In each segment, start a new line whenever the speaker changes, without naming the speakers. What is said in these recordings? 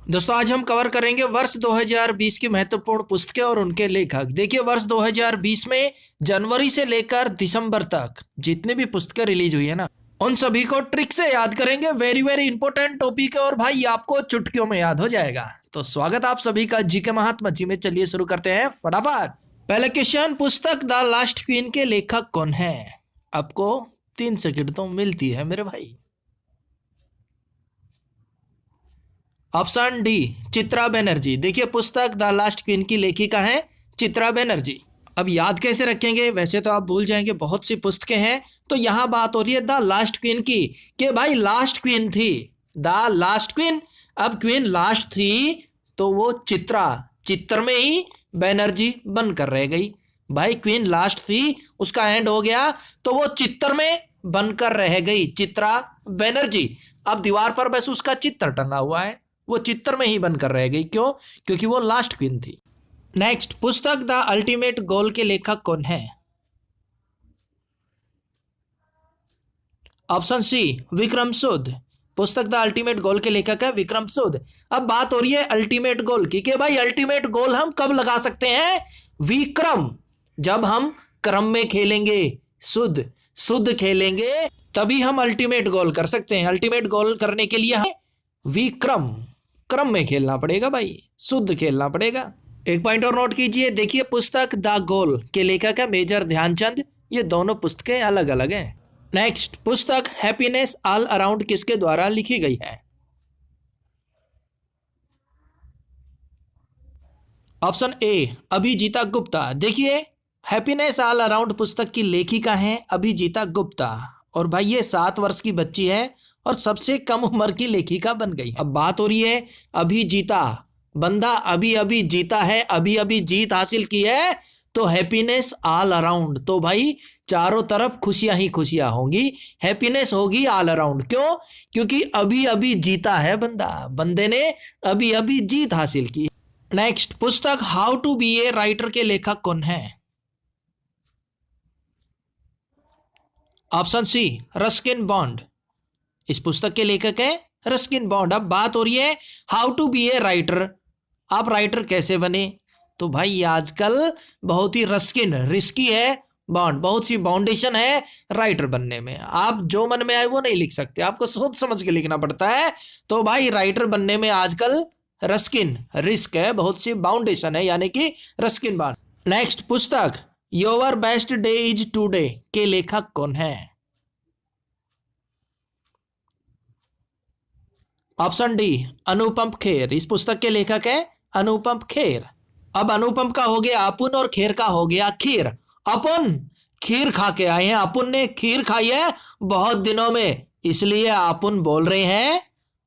दोस्तों आज हम कवर करेंगे वर्ष 2020 की महत्वपूर्ण पुस्तकें और उनके लेखक। देखिए वर्ष 2020 में जनवरी से लेकर दिसंबर तक जितनी भी पुस्तकें रिलीज हुई है ना, उन सभी को ट्रिक से याद करेंगे। वेरी वेरी इंपॉर्टेंट टॉपिक है और भाई आपको चुटकियों में याद हो जाएगा। तो स्वागत आप सभी का जीके महात्मा जी में। चलिए शुरू करते हैं फटाफट। पहला क्वेश्चन, पुस्तक द लास्ट क्वीन के लेखक कौन है? आपको 3 सेकंड तो मिलती है मेरे भाई। Option D Chitra Banerjee. देखिए पुस्तक द लास्ट क्वीन की लेखिका है चित्रा बनर्जी। अब याद कैसे रखेंगे? वैसे तो आप भूल जाएंगे, बहुत सी पुस्तकें हैं। तो यहां बात हो रही है द लास्ट क्वीन की, कि भाई लास्ट क्वीन थी द लास्ट क्वीन। अब क्वीन लास्ट थी तो वो चित्रा, चित्र में ही बनर्जी बनकर रह गई। भाई क्वीन लास्ट थी, उसका एंड हो गया तो वो चित्र में बनकर रह गई, चित्रा बनर्जी। अब दीवार पर बस उसका चित्र टंगा हुआ है, वो चित्र में ही बनकर रह गई। क्यों? क्योंकि वो लास्ट क्वीन थी। नेक्स्ट, पुस्तक द अल्टीमेट गोल के लेखक कौन है? ऑप्शन सी विक्रम सुद। पुस्तक द अल्टीमेट गोल के लेखक है विक्रम सुद। अब बात हो रही है अल्टीमेट गोल की, कि भाई अल्टीमेट गोल हम कब लगा सकते हैं? विक्रम, जब हम क्रम में खेलेंगे, शुद्ध शुद्ध खेलेंगे, तभी हम अल्टीमेट गोल कर सकते हैं। अल्टीमेट गोल करने के लिए हमें विक्रम, क्रम में खेलना पड़ेगा भाई, शुद्ध खेलना पड़ेगा। एक पॉइंट और नोट कीजिए। देखिए पुस्तक द गोल के लेखक है मेजर ध्यानचंद। ये दोनों पुस्तकें अलग अलग हैं। नेक्स्ट, पुस्तक हैप्पीनेस ऑल अराउंड किसके द्वारा लिखी गई है? Option A Abhijita Gupta. देखिए हैप्पीनेस ऑल अराउंड पुस्तक की लेखिका है अभिजीता गुप्ता, और भाई ये 7 वर्ष की बच्ची है और सबसे कम उम्र की लेखिका बन गई। अब बात हो रही है अभिजीता, बंदा अभी अभी जीता है, अभी अभी जीत हासिल की है, तो हैप्पीनेस ऑल अराउंड, तो भाई चारों तरफ खुशियां ही खुशियां होंगी, हैप्पीनेस होगी ऑल अराउंड। क्यों? क्योंकि अभी अभी जीता है बंदा, बंदे ने अभी अभी जीत हासिल की। नेक्स्ट, पुस्तक how to be a writer के लेखक कौन है? Option C Ruskin Bond. इस पुस्तक के लेखक है रस्किन बॉन्ड। अब बात हो रही है how to be a writer, आप राइटर कैसे बने? तो भाई आजकल बहुत ही रस्किन रिस्की है बॉन्ड, बहुत सी बाउंडेशन है राइटर बनने में। आप जो मन में आए वो नहीं लिख सकते, आपको सोच समझ के लिखना पड़ता है। तो भाई राइटर बनने में आजकल रस्किन रिस्क है, बहुत सी बाउंडेशन है, यानी कि रस्किन बॉन्ड। नेक्स्ट, पुस्तक your best day is today के लेखक कौन है? Option D Anupam Kher. इस पुस्तक के लेखक है अनुपम खेर। अब अनुपम का हो गया अपुन और खेर का हो गया खीर। अपुन खीर खा के आए हैं, अपुन ने खीर खाई है बहुत दिनों में, इसलिए अपुन बोल रहे हैं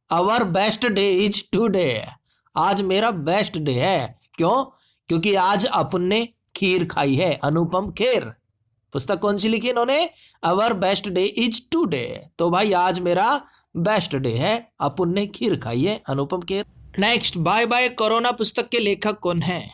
our best day is today, आज मेरा बेस्ट डे है। क्यों? क्योंकि आज अपुन ने खीर खाई है। अनुपम खेर, पुस्तक कौन सी लिखी इन्होंने? Our best day is today, तो भाई आज मेरा बेस्ट डे है, अपुन ने खीर खाई है, Anupam Kher. Next, bye bye corona पुस्तक के लेखक कौन है?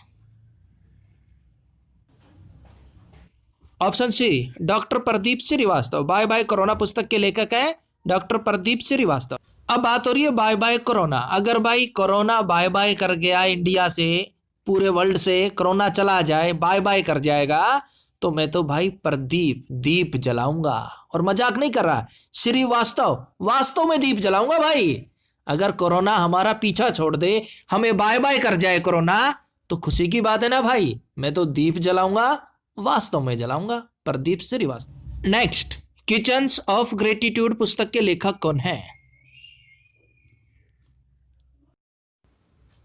Option C doctor Pradeep Srivastava. Bye bye corona पुस्तक के लेखक है डॉक्टर प्रदीप श्रीवास्तव। अब बात हो रही है बाय बाय कोरोना। अगर भाई कोरोना बाय बाय कर गया इंडिया से, पूरे वर्ल्ड से कोरोना चला जाए, बाय बाय कर जाएगा, तो मैं तो भाई प्रदीप दीप जलाऊंगा। और मजाक नहीं कर रहा, श्रीवास्तव वास्तव में दीप जलाऊंगा भाई। अगर कोरोना हमारा पीछा छोड़ दे, हमें बाय बाय कर जाए कोरोना, तो खुशी की बात है ना भाई। मैं तो दीप जलाऊंगा, वास्तव में जलाऊंगा, Pradeep Srivastava. Next, kitchens of gratitude पुस्तक के लेखक कौन है?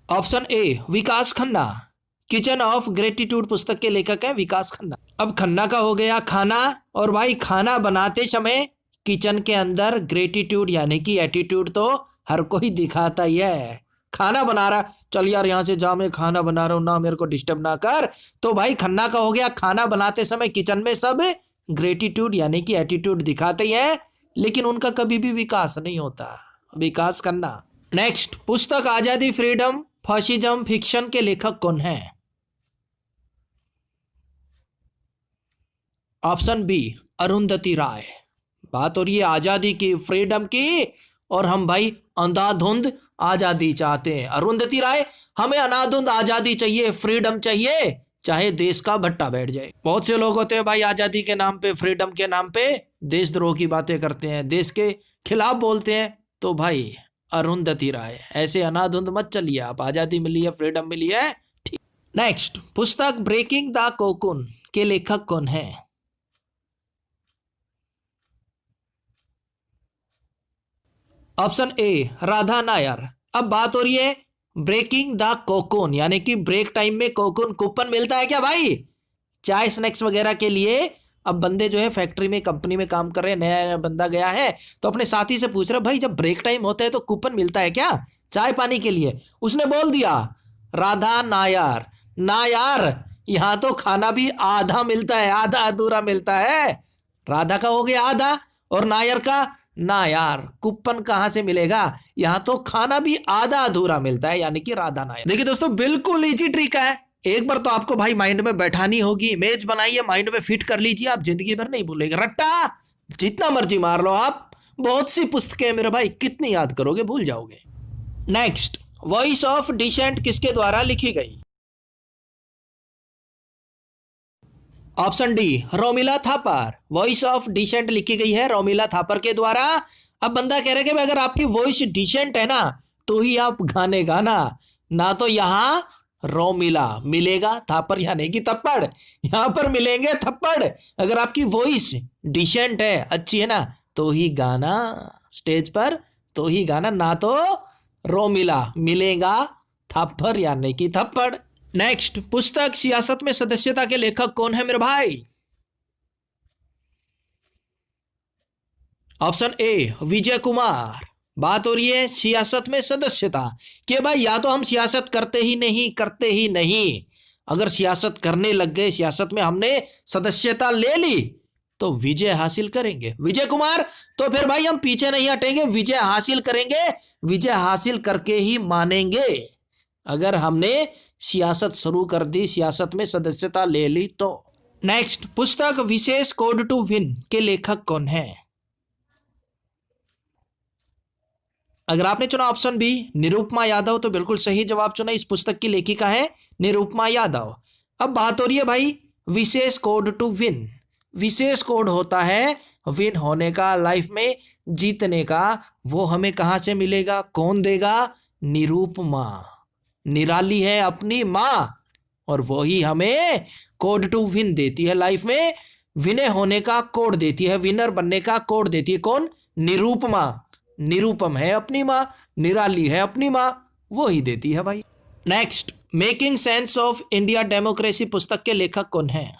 Option A Vikas Khanna. Kitchen of gratitude पुस्तक के लेखक है विकास खन्ना। अब खन्ना का हो गया खाना, और भाई खाना बनाते समय किचन के अंदर ग्रेटिट्यूड यानी कि एटीट्यूड तो हर कोई दिखाता ही है। खाना बना रहा, चल यार यहां से जा, मैं खाना बना रहा हूं ना, मेरे को डिस्टर्ब ना कर। तो भाई खन्ना का हो गया खाना बनाते समय किचन में सब ग्रेटिट्यूड यानी कि एटीट्यूड दिखाते ही है, लेकिन उनका कभी भी विकास नहीं होता। विकास करना। नेक्स्ट, पुस्तक आजादी फ्रीडम फासिज्म फिक्शन के लेखक कौन है? ऑप्शन बी अरुंधति राय। बात हो रही है आजादी की, फ्रीडम की, और हम भाई अंधाधुंध आजादी चाहते हैं। अरुंधति राय, हमें अंधाधुंध आजादी चाहिए, फ्रीडम चाहिए, चाहे देश का भट्टा बैठ जाए। बहुत से लोग होते हैं भाई आजादी के नाम पे, फ्रीडम के नाम पे देशद्रोह की बातें करते हैं, देश के खिलाफ बोलते हैं। तो भाई अरुंधति राय, ऐसे अनाधुंध मत चलिए आप, आजादी मिली है, फ्रीडम मिली है, ठीक। नेक्स्ट, पुस्तक ब्रेकिंग द कोकून के लेखक कौन है? ऑप्शन ए राधा नायर। अब बात हो रही है ब्रेकिंग द कोकून, यानी कि ब्रेक टाइम में कोकून कूपन मिलता है क्या भाई, चाय स्नैक्स वगैरह के लिए। अब बंदे जो है फैक्ट्री में, कंपनी में काम कर रहे हैं, नया नया बंदा गया है, तो अपने साथी से पूछ रहा भाई जब ब्रेक टाइम होता है तो कूपन मिलता है क्या चाय पानी के लिए? उसने बोल दिया राधा नायर, ना यार, यहां तो खाना भी आधा मिलता है, आधा अधूरा मिलता है। राधा का हो गया आधा और नायर का ना यार, कूपन कहां से मिलेगा, यहां तो खाना भी आधा अधूरा मिलता है, यानी कि राधा नायर। देखिए दोस्तों, बिल्कुल इजी ट्रिक है, एक बार तो आपको भाई माइंड में बैठानी होगी, इमेज बनाइए, माइंड में फिट कर लीजिए, आप जिंदगी भर नहीं भूलेंगे। रट्टा जितना मर्जी मार लो आप, बहुत सी पुस्तकें मेरे भाई, कितनी याद करोगे, भूल जाओगे। नेक्स्ट, वॉइस ऑफ डिसेंट किसके द्वारा लिखी गई? Option D Romila Thapar. Voice of dissent लिखी गई है रोमिला थापर के द्वारा। अब बंदा कह रहा है कि अगर आपकी वॉइस डिसेंट है ना तो ही आप गाने गाना, ना तो यहां रोमिला मिलेगा, थापर यानी कि थप्पड़, यहां पर मिलेंगे थप्पड़। अगर आपकी वॉइस डिसेंट है, अच्छी है ना, तो ही गाना स्टेज पर, तो ही गाना, ना तो रोमिला मिलेगा थप्पड़ यानी कि थप्पड़। नेक्स्ट, पुस्तक सियासत में सदस्यता के लेखक कौन है मेरे भाई? Option A Vijay Kumar. बात हो रही है सियासत में सदस्यता कि भाई या तो हम सियासत करते ही नहीं, करते ही नहीं, अगर सियासत करने लग गए, सियासत में हमने सदस्यता ले ली तो विजय हासिल करेंगे विजय कुमार। तो फिर भाई हम पीछे नहीं हटेंगे, विजय हासिल करेंगे, विजय हासिल करके ही मानेंगे। अगर हमने सियासत शुरू कर दी, सियासत में सदस्यता ले ली तो। नेक्स्ट, पुस्तक विशेष कोड टू विन के लेखक कौन है? अगर आपने चुना ऑप्शन बी निरुपमा यादव तो बिल्कुल सही जवाब चुना, इस पुस्तक की लेखिका है निरुपमा यादव। अब बात हो रही है भाई विशेष कोड टू विन। विशेष कोड होता है विन होने का, लाइफ में जीतने का, वो हमें कहां से मिलेगा, कौन देगा? निरुपमा, निराली है अपनी माँ, और वही हमें कोड टू विन देती है, लाइफ में विनय होने का कोड देती है, विनर बनने का कोड देती है। कौन? निरुपमा। निरुपम है अपनी माँ, निराली है अपनी माँ, वो ही देती है भाई। Next, making sense of India democracy पुस्तक के लेखक कौन है?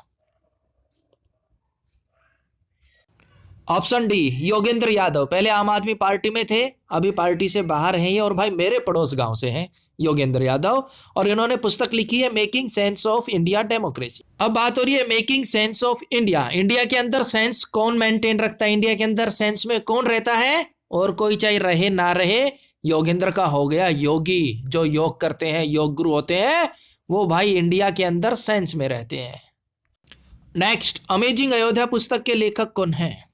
Option D Yogendra Yadav. पहले आम आदमी पार्टी में थे, अभी पार्टी से बाहर हैं ये, और भाई मेरे पड़ोस गांव से हैं योगेंद्र यादव, और इन्होंने पुस्तक लिखी है making sense of India democracy. अब बात हो रही है making sense of India, India के अंदर सेंस कौन मेंटेन रखता है, इंडिया के अंदर सेंस में कौन रहता है, और कोई चाहे रहे ना रहे, योगेंद्र का हो गया योगी, जो योग करते हैं, योग गुरु होते हैं, वो भाई इंडिया के अंदर सेंस में रहते हैं। नेक्स्ट, अमेजिंग अयोध्या पुस्तक के लेखक कौन है?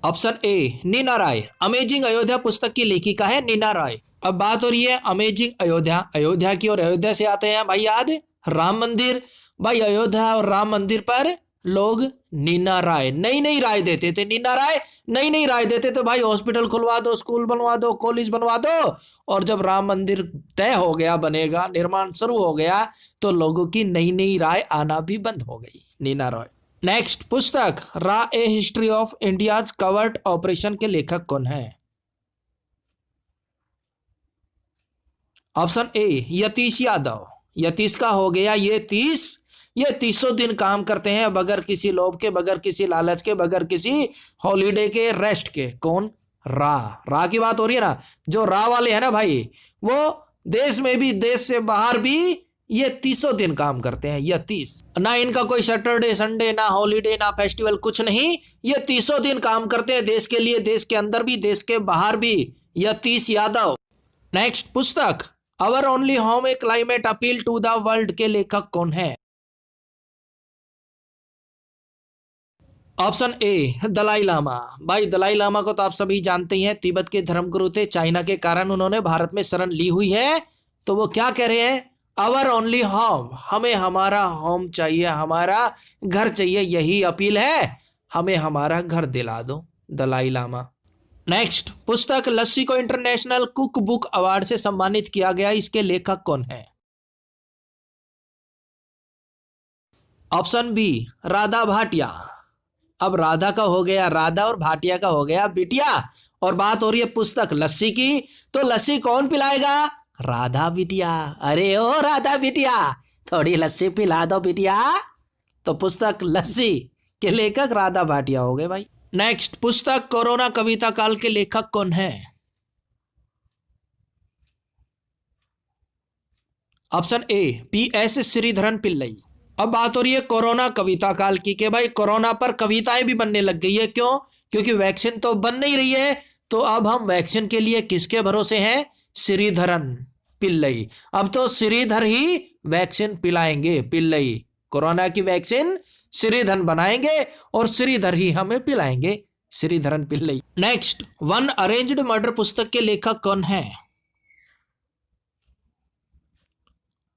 Option A Neena Rai. Amazing Ayodhya पुस्तक की लेखिका है नीना राय। अब बात हो रही है अमेजिंग अयोध्या, अयोध्या की, और अयोध्या से आते हैं भाई याद राम मंदिर। भाई अयोध्या और राम मंदिर पर लोग नीना राय नई नई राय देते थे, नीना राय नई नई राय देते थे, भाई हॉस्पिटल खुलवा दो, स्कूल बनवा दो, कॉलेज बनवा दो। और जब राम मंदिर तय हो गया, बनेगा, निर्माण शुरू हो गया, तो लोगों की नई नई राय आना भी बंद हो गई, नीना राय। नेक्स्ट, पुस्तक रा A history of India's covert operation के लेखक कौन है? Option A Yatish Yadav. यतीश का हो गया ये 30 दिन काम करते हैं बगैर किसी लोभ के, बगैर किसी लालच के, बगैर किसी हॉलीडे के, रेस्ट के। कौन? रा की बात हो रही है ना, जो रा वाले हैं ना भाई, वो देश में भी, देश से बाहर भी ये 30 दिन काम करते हैं। ये 30, ना इनका कोई सैटरडे संडे, ना हॉलीडे, ना फेस्टिवल, कुछ नहीं, ये 30 दिन काम करते हैं देश के लिए, देश के अंदर भी, देश के बाहर भी। यतीश यादव। नेक्स्ट, पुस्तक our only home a climate appeal to the world के लेखक कौन है? Option A Dalai Lama. भाई दलाई लामा को तो आप सभी जानते ही हैं, तिब्बत के धर्मगुरु थे, चाइना के कारण उन्होंने भारत में शरण ली हुई है। तो वो क्या कह रहे हैं, आवर ओनली होम, हमें हमारा होम चाहिए, हमारा घर चाहिए, यही अपील है, हमें हमारा घर दिला दो, दलाई लामा। नेक्स्ट, पुस्तक लस्सी को इंटरनेशनल कुक बुक अवार्ड से सम्मानित किया गया, इसके लेखक कौन है? Option B Radha Bhatia. अब राधा का हो गया राधा और भाटिया का हो गया बिटिया, और बात हो रही है पुस्तक लस्सी की, तो लस्सी कौन पिलाएगा? राधा बिटिया। अरे ओ राधा बिटिया, थोड़ी लस्सी पिला दो बिटिया। तो पुस्तक लस्सी के लेखक राधा भाटिया हो गए भाई। नेक्स्ट, पुस्तक कोरोना कविता काल के लेखक कौन है? Option A P S Sreedharan Pillai. अब बात हो रही है कोरोना कविता काल की, के भाई कोरोना पर कविताएं भी बनने लग गई है, क्यों? क्योंकि वैक्सीन तो बन नहीं रही है, तो अब हम वैक्सीन के लिए किसके भरोसे हैं? श्रीधरन पिल्लई। अब तो श्रीधर ही वैक्सीन पिलाएंगे, पिल्लई कोरोना की वैक्सीन श्रीधरन बनाएंगे और श्रीधर ही हमें पिलाएंगे, Sreedharan Pillai. Next, one arranged murder पुस्तक के लेखक कौन है?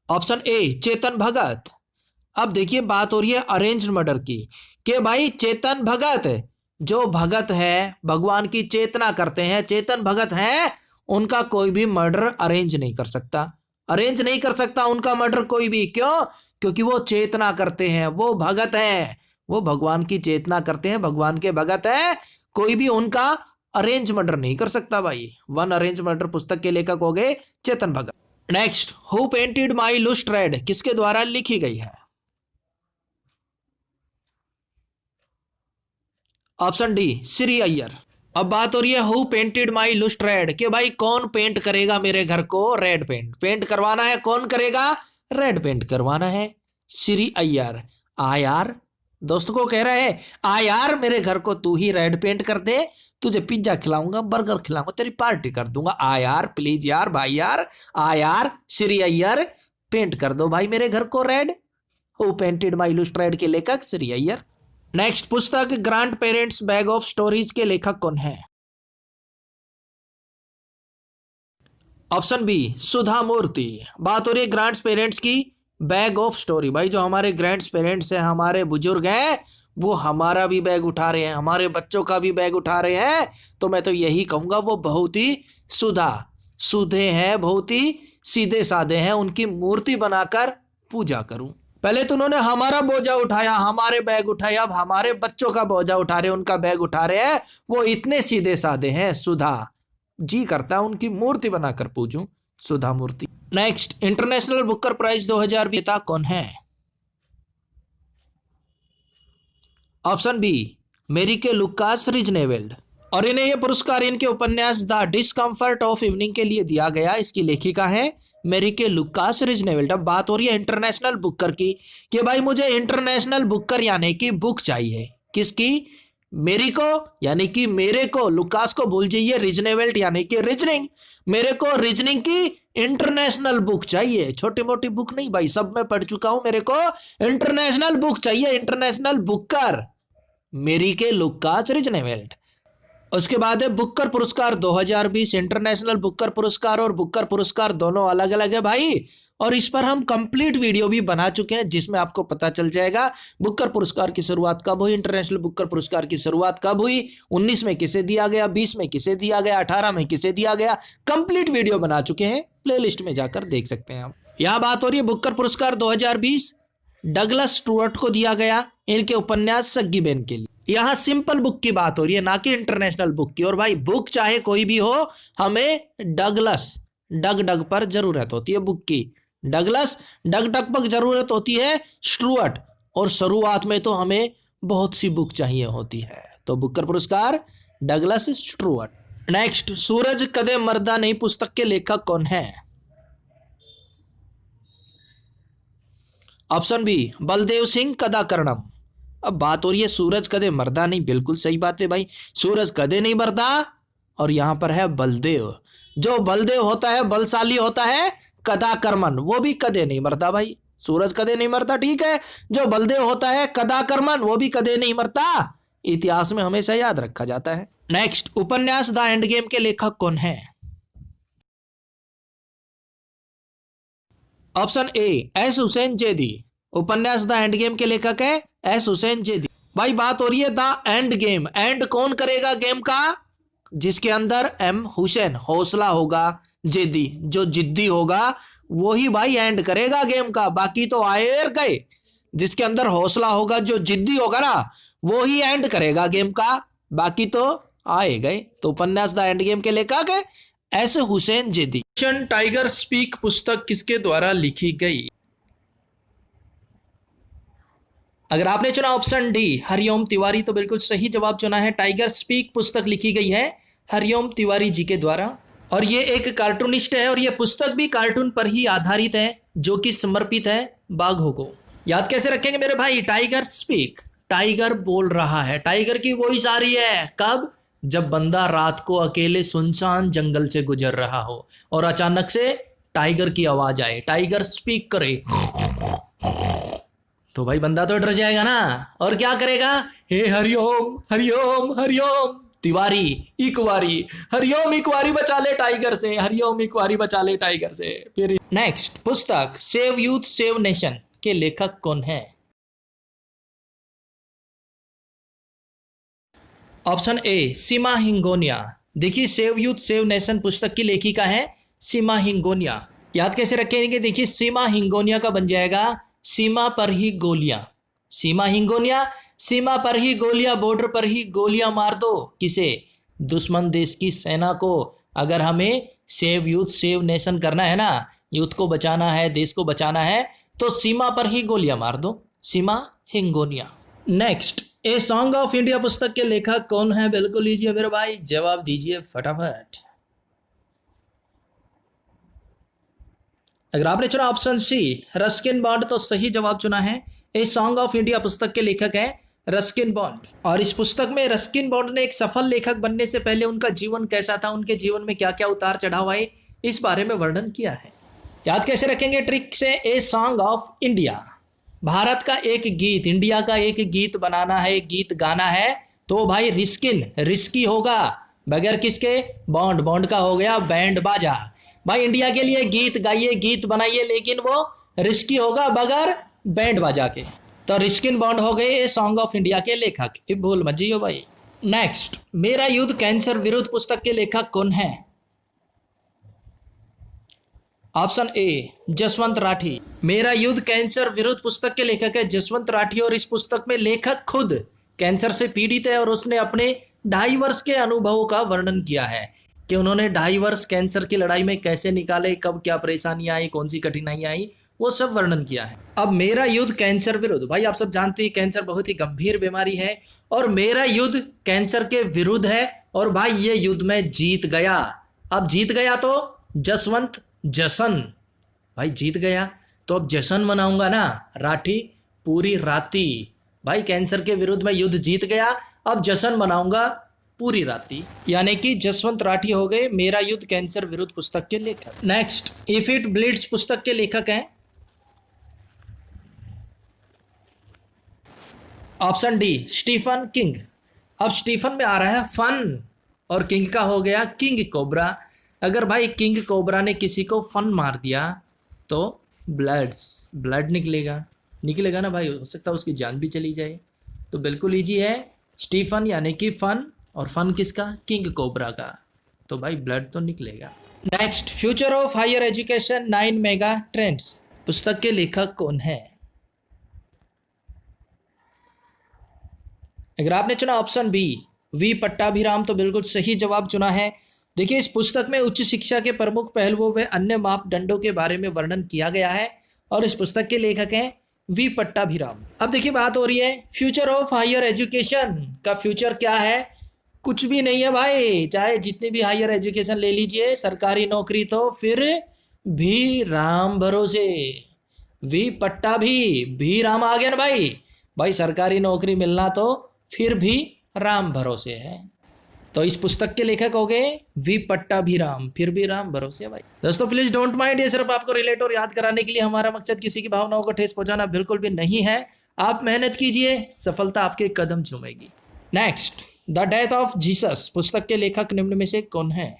ऑप्शन ए चेतन भगत। अब देखिए बात हो रही है अरेंज्ड मर्डर की, कि भाई चेतन भगत, जो भगत है भगवान की चेतना करते हैं, चेतन भगत हैं, उनका कोई भी मर्डर अरेंज नहीं कर सकता, अरेंज नहीं कर सकता उनका मर्डर कोई भी। क्यों? क्योंकि वो चेतना करते हैं, वो भगत हैं, वो भगवान की चेतना करते हैं, भगवान के भगत हैं, कोई भी उनका अरेंज मर्डर नहीं कर सकता भाई। वन अरेंज मर्डर पुस्तक के लेखक हो गए Chetan Bhagat. Next, who painted my lust red किसके द्वारा लिखी गई है? Option D Shree Iyer. अब बात हो रही है who painted my lust red, कि भाई कौन पेंट करेगा मेरे घर को रेड पेंट, पेंट करवाना है, कौन करेगा? रेड पेंट करवाना है, श्री अय्यर। आ यार, दोस्त को कह रहा है आ यार मेरे घर को तू ही रेड पेंट कर दे, तुझे पिज्जा खिलाऊंगा, बर्गर खिलाऊंगा, तेरी पार्टी कर दूंगा, आ यार प्लीज यार भाई यार, आ यार श्री अय्यर पेंट कर दो भाई मेरे घर को red. Who painted my lust red के लेखक श्री अय्यर। नेक्स्ट, पुस्तक grand parents bag of stories के लेखक कौन है? ऑप्शन बी सुधा मूर्ति। बात हो रही है ग्रैंड पेरेंट्स की बैग ऑफ स्टोरी, भाई जो हमारे ग्रैंड पेरेंट्स हैं, हमारे बुजुर्ग हैं, वो हमारा भी बैग उठा रहे हैं, हमारे बच्चों का भी बैग उठा रहे हैं, तो मैं तो यही कहूंगा वो बहुत ही सुधा सुधे हैं, बहुत ही सीधे साधे हैं, उनकी मूर्ति बनाकर पूजा करूं। पहले तो उन्होंने हमारा बोझा उठाया, हमारे बैग उठाए, अब हमारे बच्चों का बोझा उठा रहे, उनका बैग उठा रहे हैं, वो इतने सीधे साधे हैं, सुधा जी करता है उनकी मूर्ति बनाकर पूजूं, Sudha Murthy. Next, international Booker prize 2020 विजेता कौन है? Option B Marieke Lucas Rijneveld. और इन्हें यह पुरस्कार इनके उपन्यास द डिस्कम्फर्ट ऑफ इवनिंग के लिए दिया गया, इसकी लेखिका है मेरिके लुकास रिजनेवेल्ड। अब बात हो रही है इंटरनेशनल बुकर की, कि भाई मुझे इंटरनेशनल बुकर यानी कि बुक चाहिए, किसकी? मेरी को यानी कि मेरे को, लुकास को भूल जाइए, रिजनेवेल्ट यानी कि रीजनिंग, मेरे को रीजनिंग की इंटरनेशनल बुक चाहिए, छोटी मोटी बुक नहीं भाई, सब मैं पढ़ चुका हूं, मेरे को इंटरनेशनल बुक चाहिए, इंटरनेशनल बुकर मेरी के लुकास रिजनेवेल्ट। उसके बाद है बुकर पुरस्कार 2020, इंटरनेशनल बुकर पुरस्कार और बुकर पुरस्कार दोनों अलग अलग है भाई, और इस पर हम कंप्लीट वीडियो भी बना चुके हैं, जिसमें आपको पता चल जाएगा बुकर पुरस्कार की शुरुआत कब हुई, इंटरनेशनल बुकर पुरस्कार की शुरुआत कब हुई, 19 में किसे दिया गया, 20 में किसे दिया गया, 18 में किसे दिया गया, कंप्लीट वीडियो बना चुके हैं, प्लेलिस्ट में जाकर देख सकते हैं आप। यहां बात हो रही है बुकर पुरस्कार 2020 डगलस स्टुअर्ट को दिया गया, इनके उपन्यास सग्गी बेन के लिए। यहां सिंपल बुक की बात हो रही है, ना कि इंटरनेशनल बुक की, और भाई बुक चाहे कोई भी हो, हमें डगलस डग डग पर जरूरत होती है बुक की, डगलस डग डग पर जरूरत होती है, स्टुअर्ट, और शुरुआत में तो हमें बहुत सी बुक चाहिए होती है, तो बुकर पुरस्कार डगलस स्टुअर्ट। नेक्स्ट, सूरज कदे मर्दा नहीं पुस्तक के लेखक कौन है? Option B Baldev Singh Kadakarnam. अब बात हो रही है सूरज कदे मर्दा नहीं, बिल्कुल सही बात है भाई, सूरज कदे नहीं मरदा, और यहां पर है बलदेव, जो बलदेव होता है बलशाली होता है, कदाकर्मन वो भी कदे नहीं मरता भाई, सूरज कदे नहीं मरता ठीक है, जो बलदेव होता है कदाकर्मन वो भी कदे नहीं मरता, इतिहास में हमेशा याद रखा जाता है। नेक्स्ट, उपन्यास द एंड गेम के लेखक कौन है? Option A S Hussain Zaidi. उपन्यास द एंड गेम के लेखक है एस हुसैन जेदी। भाई बात हो रही है द एंड गेम, एंड कौन करेगा गेम का? जिसके अंदर एम हुसैन हौसला होगा, जेदी जो जिद्दी होगा वो ही भाई एंड करेगा गेम का, बाकी तो आए और गए। जिसके अंदर हौसला होगा, जो जिद्दी होगा ना, वो ही एंड करेगा गेम का, बाकी तो आए गए। तो उपन्यास द एंड गेम के लेखक है एस हुसैन जेदी। टाइगर स्पीक पुस्तक किसके द्वारा लिखी गई? अगर आपने चुना ऑप्शन डी हरिओम तिवारी तो बिल्कुल सही जवाब चुना है। टाइगर स्पीक पुस्तक लिखी गई है हरिओम तिवारी जी के द्वारा, और ये एक कार्टूनिस्ट है और ये पुस्तक भी कार्टून पर ही आधारित है, जो कि समर्पित है बाघों को। याद कैसे रखेंगे मेरे भाई? टाइगर स्पीक, टाइगर बोल रहा है, टाइगर की वॉइस आ रही है कब? जब बंदा रात को अकेले सुनसान जंगल से गुजर रहा हो और अचानक से टाइगर की आवाज आए, टाइगर स्पीक करे, तो भाई बंदा तो डर जाएगा ना, और क्या करेगा? हे हरिओम हरिओम हरिओम तिवारी इकवारी, हरिओम इकवारी बचा ले टाइगर से, हरिओम इकवारी बचा ले टाइगर से। फिर नेक्स्ट, पुस्तक सेव यूथ सेव नेशन के लेखक कौन है? ऑप्शन ए सीमा हिंगोनिया। देखिए, सेव यूथ सेव नेशन पुस्तक की लेखिका है सीमा हिंगोनिया। याद कैसे रखेंगे? देखिए, सीमा हिंगोनिया का बन जाएगा सीमा पर ही गोलियां। सीमा हिंगोनिया, सीमा पर ही गोलियां, बॉर्डर पर ही गोलियां मार दो। किसे? दुश्मन देश की सेना को। अगर हमें सेव यूथ सेव नेशन करना है ना, यूथ को बचाना है, देश को बचाना है, तो सीमा पर ही गोलियां मार दो। Seema Hingonia. Next, a song of India पुस्तक के लेखक कौन है? बिल्कुल लीजिए मेरे भाई, जवाब दीजिए फटाफट। अगर आपने चुना ऑप्शन सी रस्किन बॉन्ड तो सही जवाब चुना है। ए सॉन्ग ऑफ इंडिया पुस्तक के लेखक है रस्किन बॉन्ड, और इस पुस्तक में रस्किन बॉन्ड ने एक सफल लेखक बनने से पहले उनका जीवन कैसा था, उनके जीवन में क्या क्या उतार चढ़ाव आए, इस बारे में वर्णन किया है। याद कैसे रखेंगे ट्रिक से? ए सॉन्ग ऑफ इंडिया, भारत का एक गीत, इंडिया का एक गीत बनाना है, एक गीत गाना है, तो भाई रिस्किन रिस्की होगा, बगैर किसके? बॉन्ड, बॉन्ड का हो गया बैंड बाजा। भाई इंडिया के लिए गीत गाइए, गीत बनाइए, लेकिन वो रिस्की होगा बगैर बैंड बाजा के। तो रिस्किन बॉन्ड हो गए ए सॉन्ग ऑफ इंडिया के लेखक, भूल मत जियो भाई। नेक्स्ट, मेरा युद्ध कैंसर विरुद्ध पुस्तक के लेखक कौन है? ऑप्शन ए जसवंत राठी। मेरा युद्ध कैंसर विरुद्ध पुस्तक के लेखक है जसवंत राठी, और इस पुस्तक में लेखक खुद कैंसर से पीड़ित है और उसने अपने 2.5 वर्ष के अनुभवों का वर्णन किया है कि उन्होंने 2.5 वर्ष कैंसर की लड़ाई में कैसे निकाले, कब क्या परेशानियां आई, कौन सी कठिनाइयां आई, वो सब वर्णन किया है। अब मेरा युद्ध कैंसर विरुद्ध, भाई आप सब जानते हैं कैंसर बहुत ही गंभीर बीमारी है, और मेरा युद्ध कैंसर के विरुद्ध है, और भाई ये युद्ध में जीत गया। अब जीत गया तो जसवंत जशन, भाई जीत गया तो अब जशन मनाऊंगा ना, राठी पूरी राती। भाई कैंसर के विरुद्ध में युद्ध जीत गया, अब जशन मनाऊंगा पूरी राती, यानी कि जसवंत राठी हो गए मेरा युद्ध कैंसर विरुद्ध पुस्तक के लेखक। नेक्स्ट, इफ इट ब्लीड्स पुस्तक के लेखक हैं ऑप्शन डी स्टीफन किंग। अब स्टीफन में आ रहा है फन, और किंग का हो गया किंग कोबरा। अगर भाई किंग कोबरा ने किसी को फन मार दिया तो ब्लड निकलेगा ना भाई, हो सकता है उसकी जान भी चली जाए। तो बिल्कुल इजी है, स्टीफन यानी कि फन, और फन किसका? किंग कोबरा का, तो भाई ब्लड तो निकलेगा। Next, future of higher education 9 mega trends पुस्तक के लेखक कौन है? अगर आपने चुना ऑप्शन बी वी पट्टाभिराम तो बिल्कुल सही जवाब चुना है। देखिए, इस पुस्तक में उच्च शिक्षा के प्रमुख पहलुओं व अन्य मापदंडों के बारे में वर्णन किया गया है, और इस पुस्तक के लेखक हैं वी पट्टाभिराम। अब देखिए बात हो रही है फ्यूचर ऑफ हायर एजुकेशन का। फ्यूचर क्या है? कुछ भी नहीं है भाई, चाहे जितनी भी हायर एजुकेशन ले लीजिए, सरकारी नौकरी तो फिर भी राम भरोसे। वी पट्टा भी राम आ गया ना भाई, भाई सरकारी नौकरी मिलना तो फिर भी राम भरोसे है। तो इस पुस्तक के लेखक हो गए वी पट्टाभिराम, फिर भी राम भरोसे भाई। दोस्तों प्लीज डोंट माइंड, ये सिर्फ आपको रिलेट और याद कराने के लिए, हमारा मकसद किसी की भावनाओं को ठेस पहुंचाना बिल्कुल भी नहीं है। आप मेहनत कीजिए, सफलता आपके कदम चूमेगी। Next, the death of Jesus पुस्तक के लेखक निम्न में से कौन है?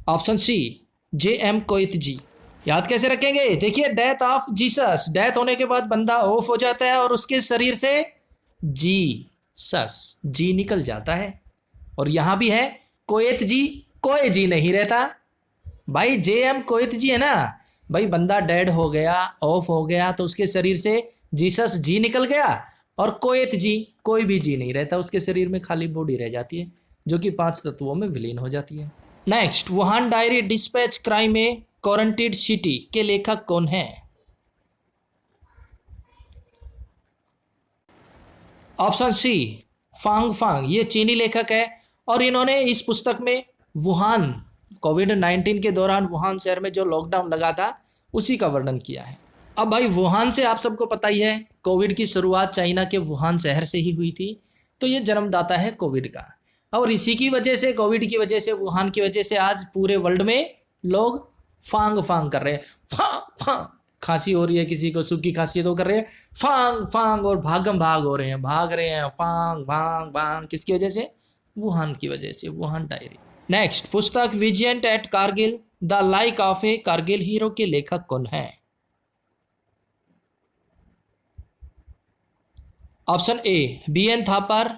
Option C, J.M. कोइत्जी। याद कैसे रखेंगे? देखिए, डेथ ऑफ जीसस, डेथ होने के बाद बंदा ऑफ हो जाता है और उसके शरीर से जी निकल जाता है। और यहां भी है कोएत जी, कोई जी नहीं रहता भाई। J.M. कोइत्जी है ना भाई, बंदा डेड हो गया, ऑफ हो गया, तो उसके शरीर से जीसस जी निकल गया। और कोएत जी, कोई भी जी नहीं रहता, उसके शरीर में खाली बॉडी रह जाती है जो कि 5 तत्वों में विलीन हो जाती है। Next, Wuhan diary dispatch crime a quarantined city के लेखक कौन है? Option C, Fang Fang. ये चीनी लेखक है और इन्होंने इस पुस्तक में वुहान, कोविड-19 के दौरान वुहान शहर में जो लॉकडाउन लगा था उसी का वर्णन किया है। अब भाई, वुहान से आप सबको पता ही है, कोविड की शुरुआत चाइना के वुहान शहर से ही हुई थी, तो ये जन्मदाता है कोविड का। और इसी की वजह से, कोविड की वजह से, वुहान की वजह से आज पूरे वर्ल्ड में लोग फांग फांग कर रहे हैं। फांग फांग, खांसी हो रही है किसी को, सूखी खांसी है तो कर रहे हैं फांग फांग, और भागम भाग हो रहे हैं, भाग रहे हैं फांग भांग भांग। किसकी वजह से? वुहान की वजह से। Wuhan diary. नेक्स्ट, पुस्तक Vijyant at Kargil the like of a Kargil hero के लेखक कौन है? ऑप्शन ए, BN थापर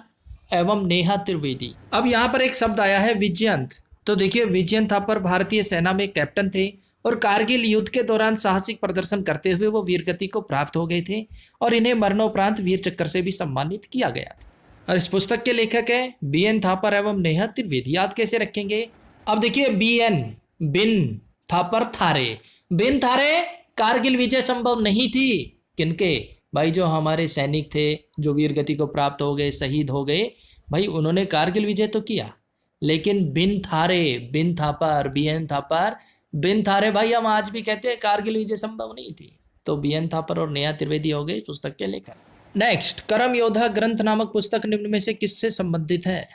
एवं नेहा त्रिवेदी। अब यहाँ पर एक शब्द आया है विजयंत, तो देखिए, विजयंत थापर भारतीय सेना में कैप्टन थे और कारगिल युद्ध के दौरान साहसिक प्रदर्शन करते हुए वो वीरगति को प्राप्त हो गए थे और इन्हें मरणोपरांत वीर चक्र से भी सम्मानित किया गया था। और इस पुस्तक के लेखक है BN थापर एवं नेहा त्रिवेदी। याद कैसे रखेंगे? अब देखिए, BN, बिन, थापर थारे। बिन थारे कारगिल विजय संभव नहीं थी। किनके? भाई, जो हमारे सैनिक थे, जो वीर गति को प्राप्त हो गए, शहीद हो गए, भाई उन्होंने कारगिल विजय तो किया, लेकिन बिन थारे, बिन थापर, BN थापर, बिन थारे भाई हम आज भी कहते हैं कारगिल विजय संभव नहीं थी। तो BN थापर और नेहा त्रिवेदी हो गए पुस्तक के लेखक। नेक्स्ट, करम योद्धा ग्रंथ नामक पुस्तक निम्न में से किससे संबंधित है?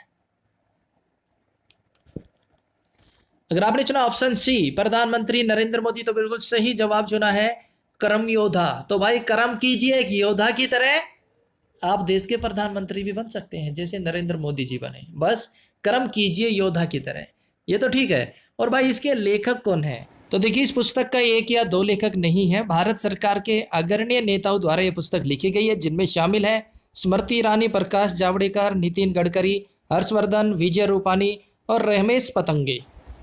अगर आपने चुना ऑप्शन सी, प्रधानमंत्री नरेंद्र मोदी, तो बिल्कुल सही जवाब चुना है कर्म योद्धा। तो भाई, कर्म कीजिए एक योद्धा की तरह, आप देश के प्रधानमंत्री भी बन सकते हैं जैसे नरेंद्र मोदी जी बने। बस कर्म कीजिए योद्धा की तरह, ये तो ठीक है। और भाई, इसके लेखक कौन है? तो देखिए, इस पुस्तक का एक या दो लेखक नहीं है, भारत सरकार के अग्रणी नेताओं द्वारा यह पुस्तक लिखी गई है, जिनमें शामिल है स्मृति ईरानी, प्रकाश जावड़ेकर, नितिन गडकरी, हर्षवर्धन, विजय रूपानी और रमेश पतंगे।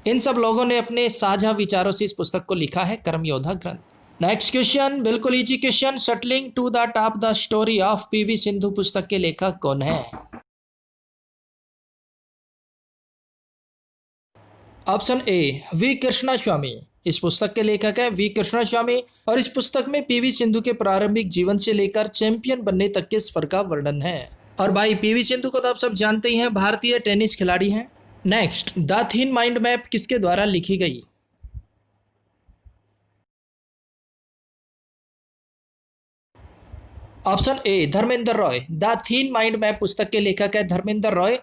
इन सब लोगों ने अपने साझा विचारों से इस पुस्तक को लिखा है, कर्म योद्धा ग्रंथ। नेक्स्ट क्वेश्चन, बिल्कुल easy question, shuttling to the top the story of PV Sindhu पुस्तक के लेखक कौन है? Option A, V Krishna Swamy. इस पुस्तक के लेखक है वी कृष्णा स्वामी और इस पुस्तक में PV सिंधु के प्रारंभिक जीवन से लेकर चैंपियन बनने तक के सफर का वर्णन है। और भाई, PV सिंधु को तो आप सब जानते ही हैं, भारतीय टेनिस खिलाड़ी हैं। Next, the thin mind map किसके द्वारा लिखी गई? Option A, Dharmendra Roy. The thin mind map पुस्तक के लेखक है धर्मेंद्र रॉय।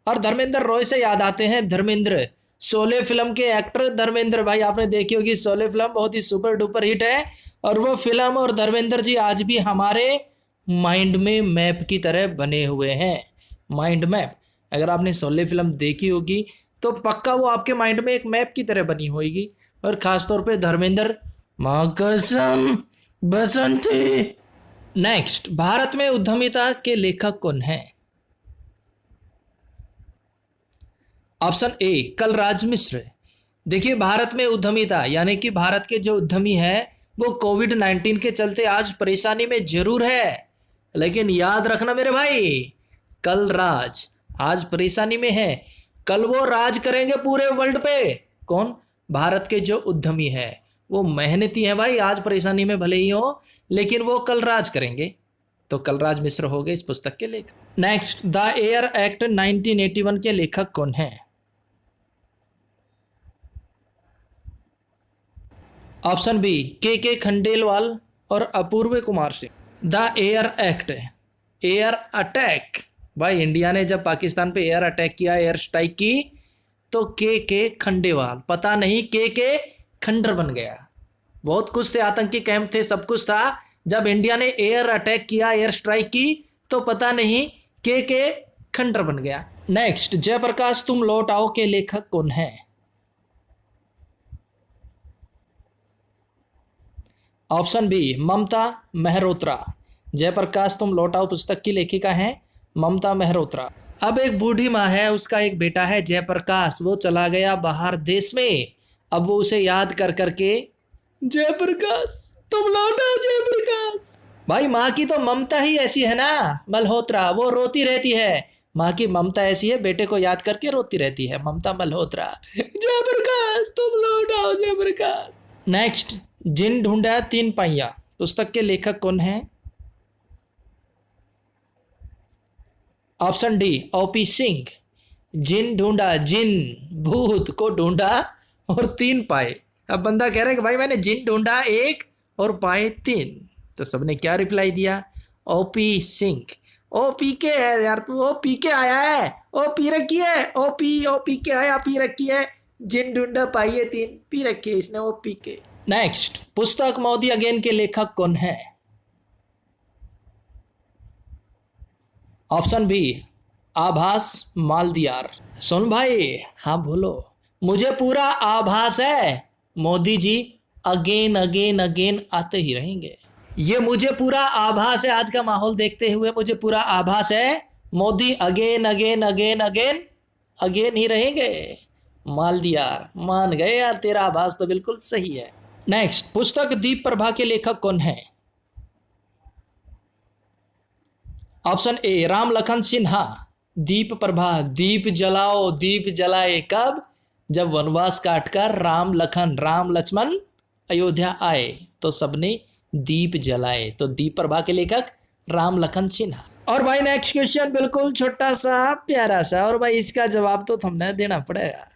और धर्मेंद्र रॉय से याद आते हैं धर्मेंद्र, शोले फिल्म के एक्टर धर्मेंद्र। भाई, आपने देखी होगी शोले फिल्म, बहुत ही सुपर डुपर हिट है। और वो फिल्म और धर्मेंद्र जी आज भी हमारे माइंड में मैप की तरह बने हुए हैं। माइंड मैप, अगर आपने शोले फिल्म देखी होगी तो पक्का वो आपके माइंड में एक मैप की तरह बनी होगी। और खासतौर पे धर्मेंद्र, माँ कसम बसंती। नेक्स्ट, भारत में उद्यमिता के लेखक कौन है? ऑप्शन ए, कलराज मिश्र। देखिए, भारत में उद्यमिता यानी कि भारत के जो उद्यमी है वो कोविड-19 के चलते आज परेशानी में जरूर है, लेकिन याद रखना मेरे भाई, कलराज आज परेशानी में है, कल वो राज करेंगे पूरे वर्ल्ड पे। कौन? भारत के जो उद्यमी है वो मेहनती है भाई, आज परेशानी में भले ही हो लेकिन वो कल राज करेंगे। तो कलराज मिश्र हो गए इस पुस्तक के लेखक। नेक्स्ट, द एयर एक्ट 1981 के लेखक कौन है? ऑप्शन बी, के खंडेलवाल और Apoorva Kumar Singh. The air act, air attack. भाई, इंडिया ने जब पाकिस्तान पे एयर अटैक किया, एयर स्ट्राइक की, तो के खंडेलवाल, पता नहीं के खंडर बन गया। बहुत कुछ थे, आतंकी कैंप थे, सब कुछ था, जब इंडिया ने एयर अटैक किया, एयर स्ट्राइक की, तो पता नहीं के खंडर बन गया। नेक्स्ट, जयप्रकाश तुम लौट आओ के लेखक कौन है? ऑप्शन बी ममता मेहरोत्रा। जयप्रकाश तुम लौट आओ पुस्तक की लेखिका है ममता मेहरोत्रा। अब एक बूढ़ी माँ है, उसका एक बेटा है जयप्रकाश, वो चला गया बाहर देश में। अब वो उसे याद कर करके, जयप्रकाश तुम लौट आओ जयप्रकाश। भाई माँ की तो ममता ही ऐसी है ना मल्होत्रा, वो रोती रहती है। माँ की ममता ऐसी है, बेटे को याद करके रोती रहती है, ममता मल्होत्रा। जयप्रकाश तुम लौट आओ जयप्रकाश। नेक्स्ट, जिन ढूंढा तीन पहिया पुस्तक के लेखक कौन है? Option D OP Singh. जिन ढूंढा, जिन भूत को ढूंढा और तीन पाए। अब बंदा कह रहा है कि भाई मैंने जिन ढूंढा एक और पाए तीन, तो सबने क्या रिप्लाई दिया? ओपी सिंह। ओ पी के है यार, तू ओ पी के आया है, ओ पी रखी है, ओ पी के आया, पी रखी है। जिन ढूंढा पाइए तीन, पी रखी है इसने, ओ पी के। नेक्स्ट, पुस्तक मोदी अगेन के लेखक कौन है? ऑप्शन बी आभास मालदियार। सुन भाई, हाँ बोलो। मुझे पूरा आभास है Modi ji again again again आते ही रहेंगे। ये मुझे पूरा आभास है, आज का माहौल देखते हुए मुझे पूरा आभास है Modi again again again again again ही रहेंगे। मालदियार, मान गए यार, तेरा आभास तो बिल्कुल सही है। नेक्स्ट, पुस्तक दीप प्रभा के लेखक कौन है? Option A Ram Lakhan Sinha. दीप प्रभा, दीप जलाओ, दीप जलाए कब? जब वनवास काटकर राम लक्ष्मण अयोध्या आए तो सबने दीप जलाए, तो दीप प्रभा के लेखक राम लखन सिन्हा। और भाई नेक्स्ट क्वेश्चन बिल्कुल छोटा सा प्यारा सा, और भाई इसका जवाब तो हमने देना पड़ेगा।